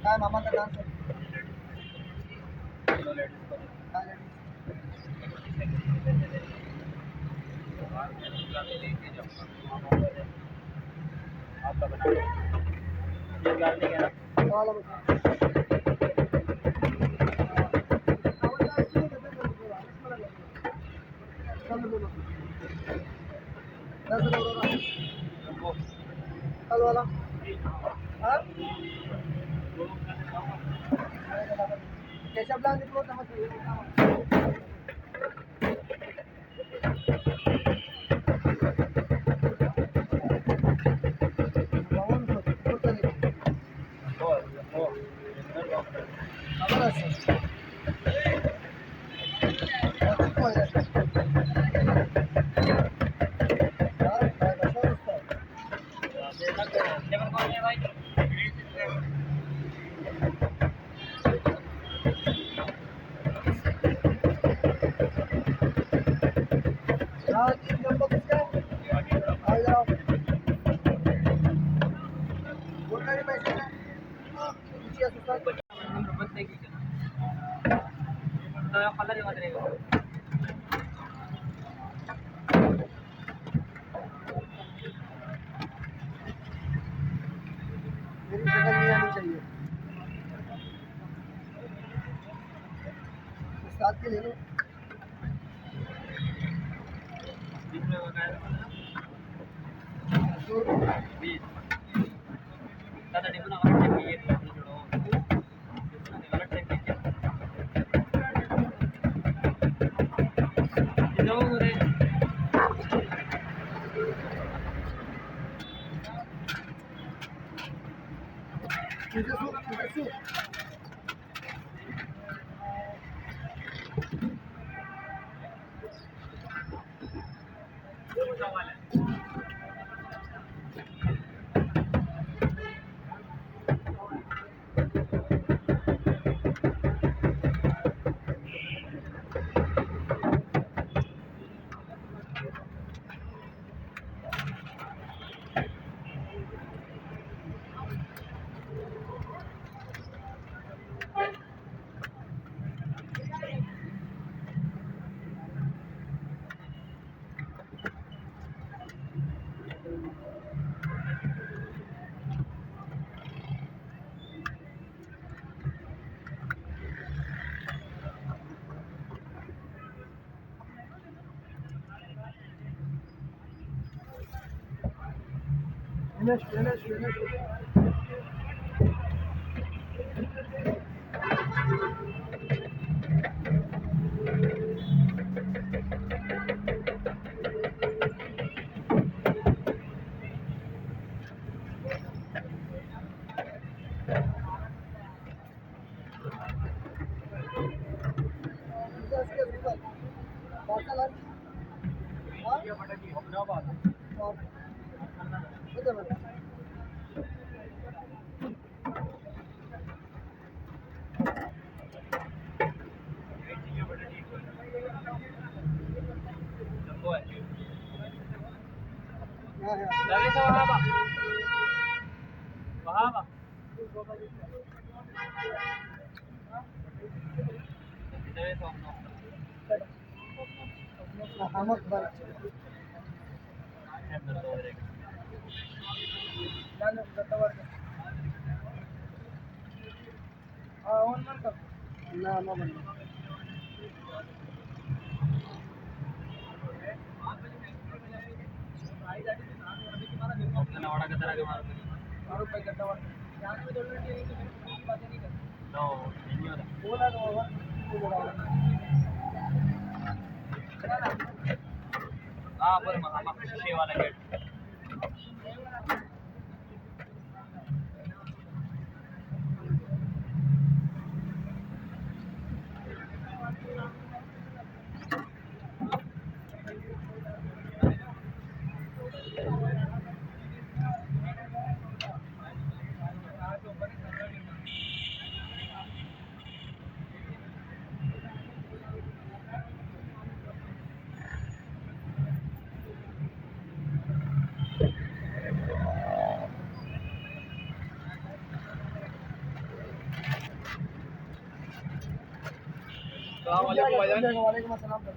काय मामा का डांस आपका बना ये गार्लिक है ना कल वाला हाँ कैसा प्लान निकलो समझ मेरी शक्ल नहीं आनी चाहिए साथ के ले लो finish.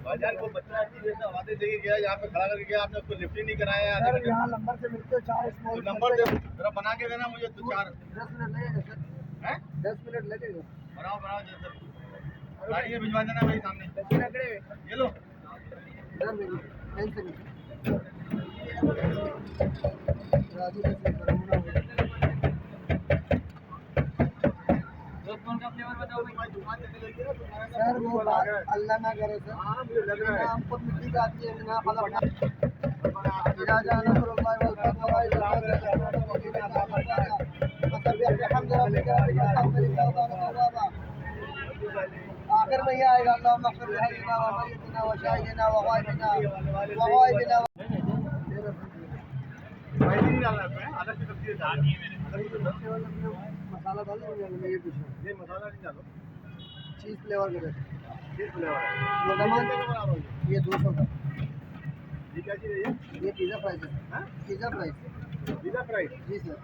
भाईजान को बच्चा वादे देके गया, यहाँ पे खड़ा करके गया, आपने उसको लिफ्ट ही नहीं कराया। यहाँ नंबर से मिलते हो 4 नंबर दे जरा बना के देना मुझे, तो 4 10 मिनट लगेगा सर। हैं 10 मिनट लगेगा। बनाओ बनाओ सर, गाड़ी में भिजवा देना भाई सामने। ये लो सर, वो अल्लाह ना करे सर, हम खुद मिट्टी का आदमी है ना, आखिर में ये आएगा अल्लाह मग़फ़िर लना व मय्यितना व शाहिदिना व गायबिना व गायबिना। मसाला डालो, ये पूछो, ये मसाला नहीं डालो, चीज़ फ्लेवर के देते, चीज़ फ्लेवर ये 200 का। ये क्या चीज़ है? ये पिज़्ज़ा प्राइस है। हाँ पिज़्ज़ा प्राइस, पिज़्ज़ा प्राइस जी सर।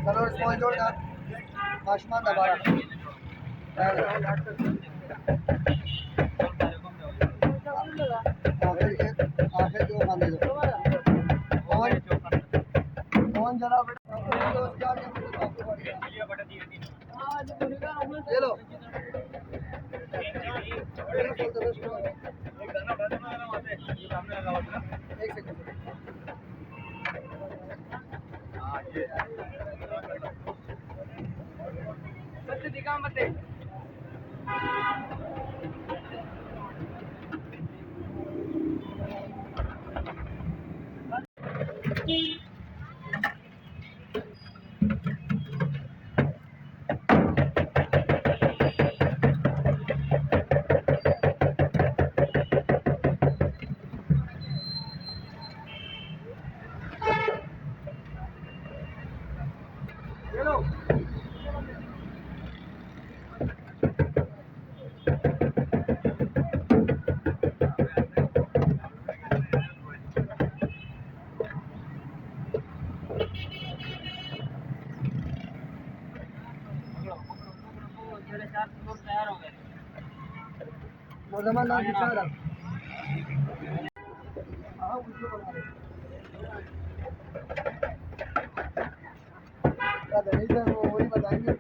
चलो स्मॉल जोड़ का आसमान दबारा आखिर जो खाने दो कौन जरा ये लो एक सेकंड दिखा मत मोज़मा ना बिचारा हाँ उसको बना रहे नहीं सर, वो वही बताएंगे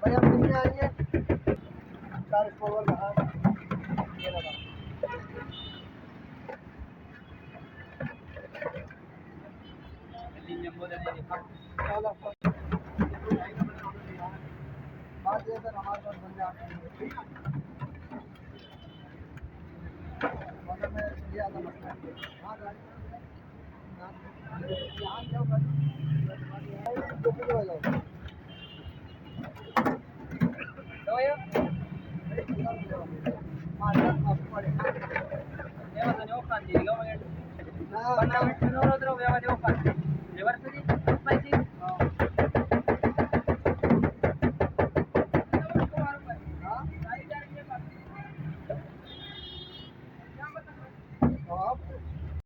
भाई। आप कितने आएंगे? 4 स्कूल बाहर ये लगा बात ये सर, हमारे पास बंदे आते हैं मगर मैं ये आता मसला है। हाँ गाड़ी यहाँ जाओ गाड़ी व्यवस्था नाही ओखान दिली का मग 15 मिनिटं नवरा व्यवस्था